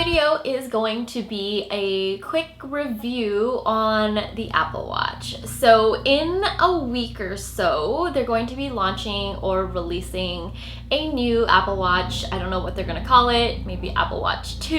Video is going to be a quick review on the Apple Watch. So in a week or so, they're going to be launching or releasing a new Apple Watch. I don't know what they're gonna call it, maybe Apple Watch 2.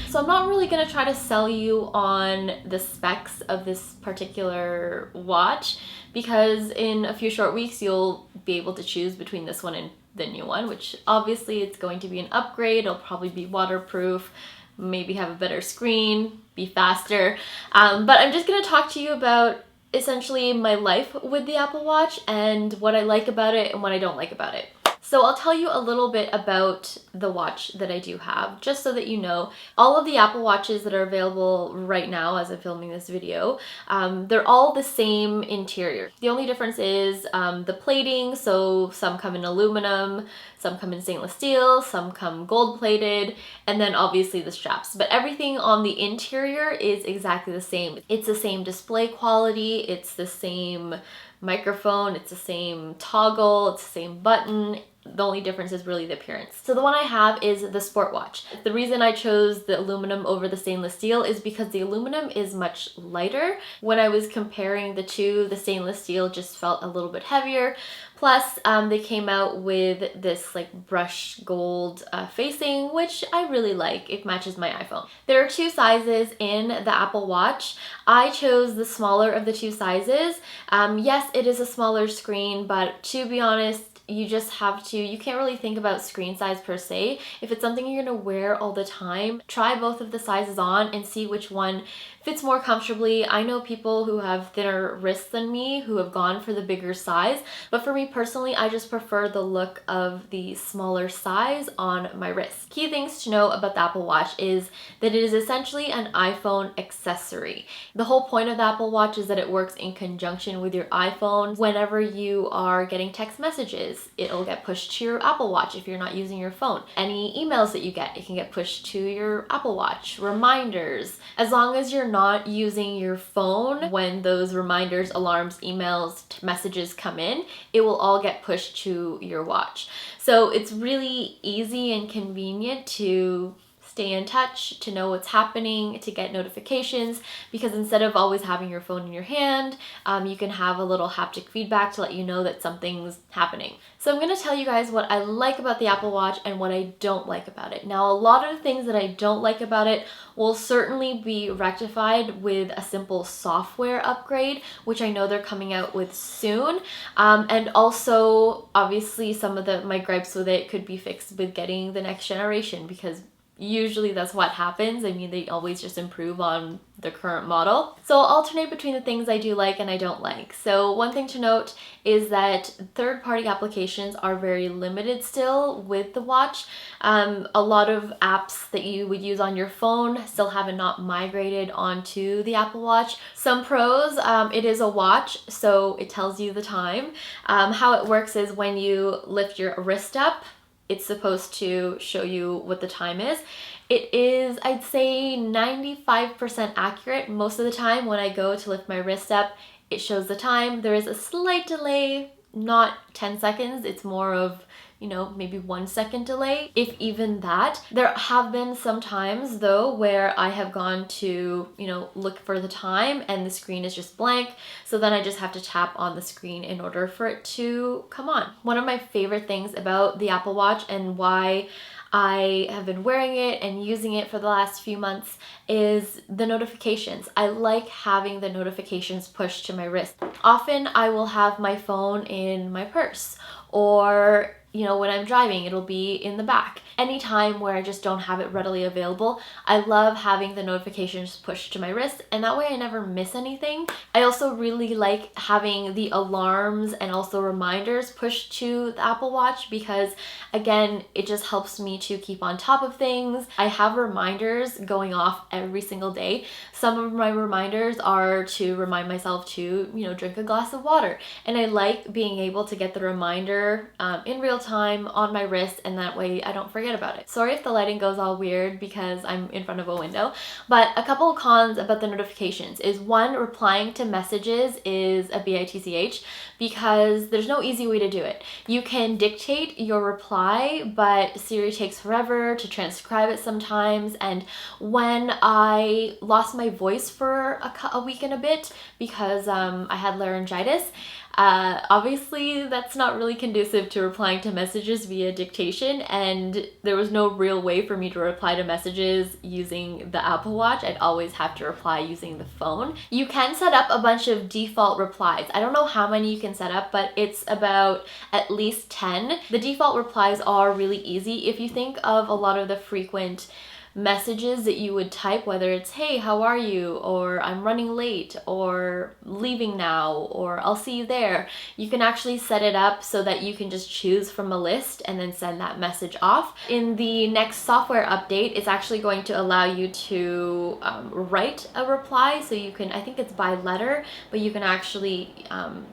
So I'm not really gonna try to sell you on the specs of this particular watch because in a few short weeks, you'll be able to choose between this one and the new one, which obviously it's going to be an upgrade. It'll probably be waterproof, maybe have a better screen, be faster. But I'm just gonna talk to you about essentially my life with the Apple Watch and what I like about it and what I don't like about it. So I'll tell you a little bit about the watch that I do have, just so that you know. All of the Apple Watches that are available right now as I'm filming this video, they're all the same interior. The only difference is the plating, so some come in aluminum, some come in stainless steel, some come gold plated, and then obviously the straps. But everything on the interior is exactly the same. It's the same display quality, it's the same microphone, it's the same toggle, it's the same button. The only difference is really the appearance. So the one I have is the Sport Watch. The reason I chose the aluminum over the stainless steel is because the aluminum is much lighter. When I was comparing the two, the stainless steel just felt a little bit heavier. Plus, they came out with this like brushed gold facing, which I really like. It matches my iPhone. There are two sizes in the Apple Watch. I chose the smaller of the two sizes. Yes, it is a smaller screen, but to be honest, you just have to, you can't really think about screen size per se. If it's something you're gonna wear all the time, try both of the sizes on and see which one fits more comfortably. I know people who have thinner wrists than me who have gone for the bigger size, but for me personally, I just prefer the look of the smaller size on my wrist. Key things to know about the Apple Watch is that it is essentially an iPhone accessory. The whole point of the Apple Watch is that it works in conjunction with your iPhone. Whenever you are getting text messages, it'll get pushed to your Apple Watch if you're not using your phone. Any emails that you get, it can get pushed to your Apple Watch. Reminders. As long as you're not using your phone when those reminders, alarms, emails, messages come in, it will all get pushed to your watch. So it's really easy and convenient to stay in touch, to know what's happening, to get notifications, because instead of always having your phone in your hand, you can have a little haptic feedback to let you know that something's happening. So I'm going to tell you guys what I like about the Apple Watch and what I don't like about it. Now, a lot of the things that I don't like about it will certainly be rectified with a simple software upgrade, which I know they're coming out with soon. And also, obviously, some of my gripes with it could be fixed with getting the next generation, because usually that's what happens. I mean, they always just improve on the current model. So I'll alternate between the things I do like and I don't like. So one thing to note is that third-party applications are very limited still with the watch. A lot of apps that you would use on your phone still have not migrated onto the Apple Watch. Some pros, it is a watch, so it tells you the time. How it works is when you lift your wrist up, it's supposed to show you what the time is. It is, I'd say, 95% accurate. Most of the time when I go to lift my wrist up, it shows the time. There is a slight delay, not 10 seconds. It's more of, you know, maybe 1 second delay, if even that. There have been some times though where I have gone to, you know, look for the time and the screen is just blank. So then I just have to tap on the screen in order for it to come on. One of my favorite things about the Apple Watch and why I have been wearing it and using it for the last few months is the notifications. I like having the notifications pushed to my wrist. Often I will have my phone in my purse, or you know, when I'm driving, it'll be in the back. Anytime where I just don't have it readily available, I love having the notifications pushed to my wrist, and that way I never miss anything. I also really like having the alarms and also reminders pushed to the Apple Watch because, again, it just helps me to keep on top of things. I have reminders going off every single day. Some of my reminders are to remind myself to, you know, drink a glass of water. And I like being able to get the reminder in real time on my wrist, and that way I don't forget about it. Sorry if the lighting goes all weird because I'm in front of a window, but a couple of cons about the notifications is, one, replying to messages is a bitch because there's no easy way to do it. You can dictate your reply, but Siri takes forever to transcribe it sometimes, and when I lost my voice for a week and a bit because I had laryngitis, obviously that's not really conducive to replying to messages via dictation, and there was no real way for me to reply to messages using the Apple Watch. I'd always have to reply using the phone. You can set up a bunch of default replies. I don't know how many you can set up, but it's about at least 10. The default replies are really easy. If you think of a lot of the frequent messages that you would type, whether it's "Hey, how are you?" or "I'm running late," or "Leaving now," or "I'll see you there," you can actually set it up so that you can just choose from a list and then send that message off. In the next software update, it's actually going to allow you to write a reply, so you can, I think it's by letter, but you can actually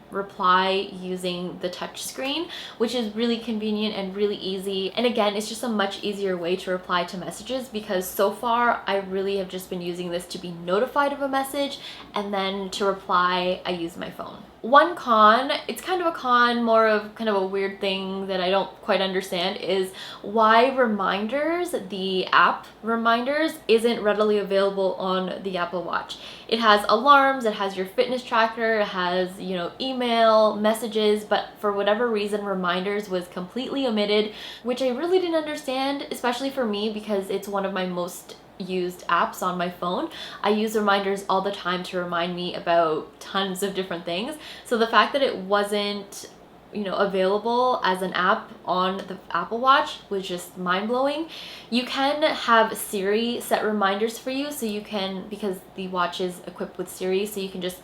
reply using the touch screen, which is really convenient and really easy. And again, it's just a much easier way to reply to messages, because so far I really have just been using this to be notified of a message, and then to reply I use my phone. One con, it's kind of a con, more of kind of a weird thing that I don't quite understand, is why reminders, the app reminders, isn't readily available on the Apple Watch. It has alarms, it has your fitness tracker, it has, you know, email, messages, but for whatever reason reminders was completely omitted, which I really didn't understand, especially for me because it's one of my most used apps on my phone. I use reminders all the time to remind me about tons of different things. So the fact that it wasn't, you know, available as an app on the Apple Watch was just mind-blowing. You can have Siri set reminders for you, so you can, because the watch is equipped with Siri, so you can just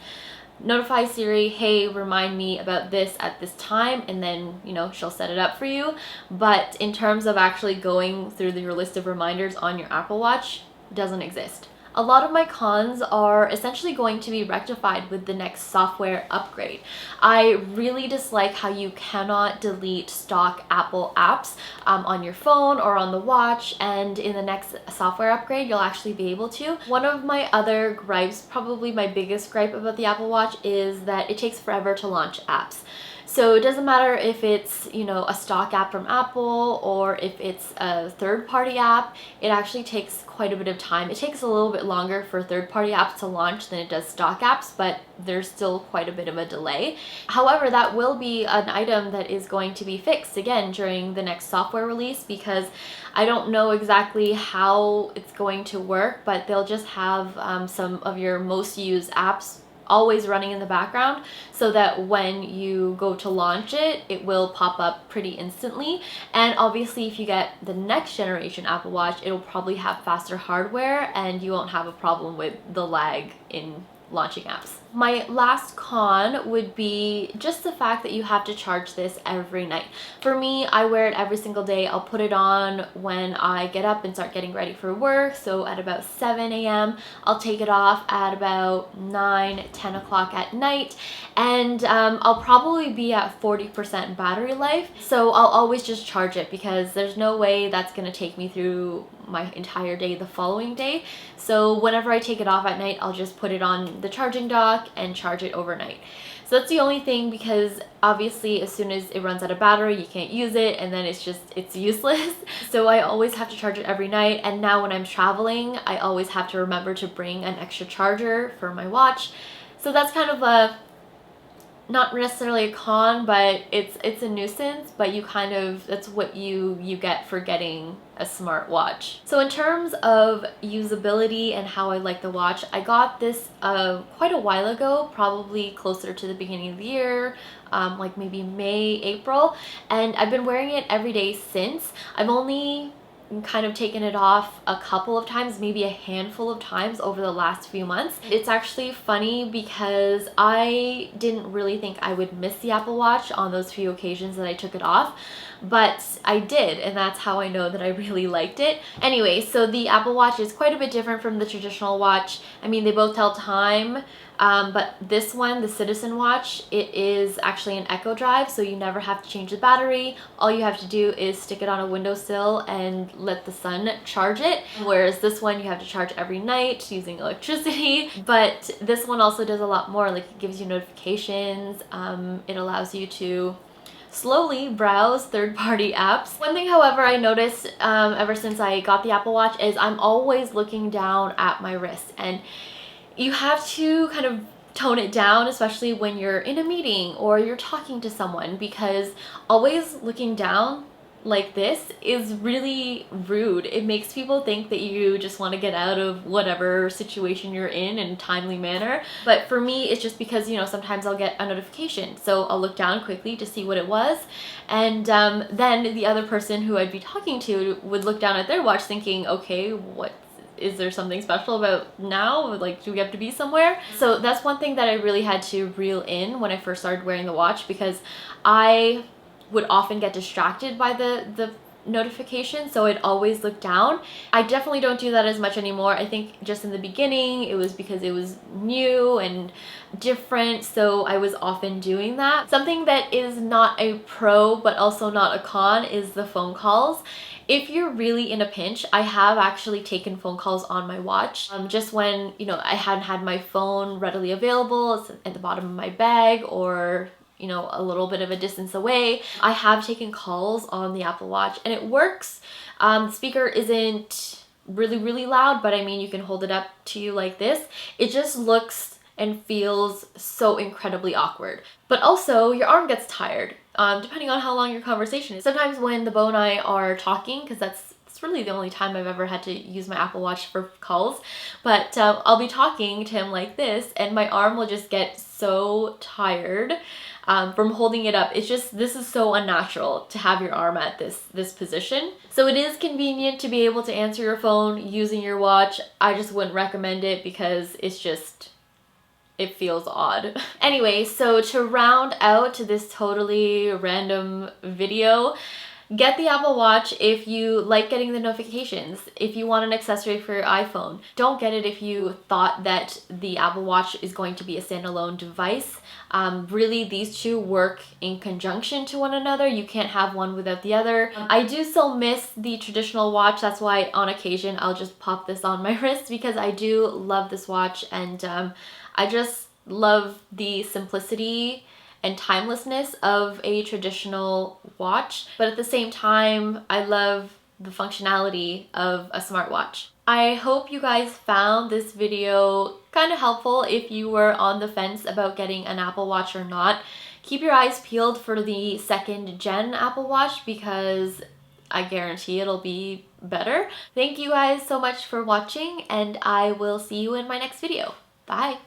notify Siri, "Hey, remind me about this at this time," and then, you know, she'll set it up for you. But in terms of actually going through your list of reminders on your Apple Watch, it doesn't exist. A lot of my cons are essentially going to be rectified with the next software upgrade. I really dislike how you cannot delete stock Apple apps on your phone or on the watch, and in the next software upgrade you'll actually be able to. One of my other gripes, probably my biggest gripe about the Apple Watch, is that it takes forever to launch apps. So it doesn't matter if it's, you know, a stock app from Apple or if it's a third-party app, it actually takes quite a bit of time. It takes a little bit longer for third-party apps to launch than it does stock apps, but there's still quite a bit of a delay. However, that will be an item that is going to be fixed again during the next software release, because I don't know exactly how it's going to work, but they'll just have some of your most used apps always running in the background, so that when you go to launch it, it will pop up pretty instantly. And obviously if you get the next generation Apple Watch, it'll probably have faster hardware and you won't have a problem with the lag in launching apps. My last con would be just the fact that you have to charge this every night. For me, I wear it every single day. I'll put it on when I get up and start getting ready for work. So at about 7 a.m. I'll take it off at about 9, 10 o'clock at night. And I'll probably be at 40% battery life. So I'll always just charge it, because there's no way that's gonna take me through my entire day the following day. So whenever I take it off at night, I'll just put it on the charging dock and charge it overnight. So that's the only thing, because obviously as soon as it runs out of battery, you can't use it, and then it's useless. So I always have to charge it every night, and now when I'm traveling, I always have to remember to bring an extra charger for my watch. So that's kind of a, not necessarily a con, but it's a nuisance, but you kind of, that's what you get for getting a smart watch. So in terms of usability and how I like the watch, I got this quite a while ago, probably closer to the beginning of the year, like maybe May, April, and I've been wearing it every day since. I've only kind of taken it off a couple of times, maybe a handful of times over the last few months. It's actually funny because I didn't really think I would miss the Apple Watch on those few occasions that I took it off, but I did, and that's how I know that I really liked it. Anyway, so the Apple Watch is quite a bit different from the traditional watch. I mean, they both tell time, but this one, the Citizen watch, it is actually an Echo Drive, so you never have to change the battery. All you have to do is stick it on a windowsill and let the sun charge it, whereas this one you have to charge every night using electricity. But this one also does a lot more, like it gives you notifications, it allows you to slowly browse third-party apps. One thing, however, I noticed ever since I got the Apple Watch is I'm always looking down at my wrist, and you have to kind of tone it down, especially when you're in a meeting or you're talking to someone, because always looking down like this is really rude. It makes people think that you just want to get out of whatever situation you're in a timely manner. But for me, it's just because, you know, sometimes I'll get a notification, so I'll look down quickly to see what it was, and then the other person who I'd be talking to would look down at their watch thinking, okay, is there something special about now? Like, do we have to be somewhere? So that's one thing that I really had to reel in when I first started wearing the watch, because I would often get distracted by the notification, so I'd always look down. I definitely don't do that as much anymore. I think just in the beginning it was because it was new and different, so I was often doing that. Something that is not a pro but also not a con is the phone calls. If you're really in a pinch, I have actually taken phone calls on my watch. Just when, you know, I hadn't had my phone readily available, it's at the bottom of my bag, or, you know, a little bit of a distance away, I have taken calls on the Apple Watch, and it works. The speaker isn't really loud, but I mean, you can hold it up to you like this. It just looks and feels so incredibly awkward. But also, your arm gets tired, depending on how long your conversation is. Sometimes when the beau and I are talking, because that's really the only time I've ever had to use my Apple Watch for calls, but I'll be talking to him like this, and my arm will just get so tired from holding it up. It's just, this is so unnatural to have your arm at this position. So it is convenient to be able to answer your phone using your watch. I just wouldn't recommend it because it's just, it feels odd. Anyway, so to round out this totally random video, get the Apple Watch if you like getting the notifications, if you want an accessory for your iPhone. Don't get it if you thought that the Apple Watch is going to be a standalone device. Really, these two work in conjunction to one another. You can't have one without the other. I do still miss the traditional watch. That's why on occasion I'll just pop this on my wrist, because I do love this watch, and I just love the simplicity and timelessness of a traditional watch, but at the same time, I love the functionality of a smartwatch. I hope you guys found this video kind of helpful if you were on the fence about getting an Apple Watch or not. Keep your eyes peeled for the 2nd gen Apple Watch, because I guarantee it'll be better. Thank you guys so much for watching, and I will see you in my next video. Bye!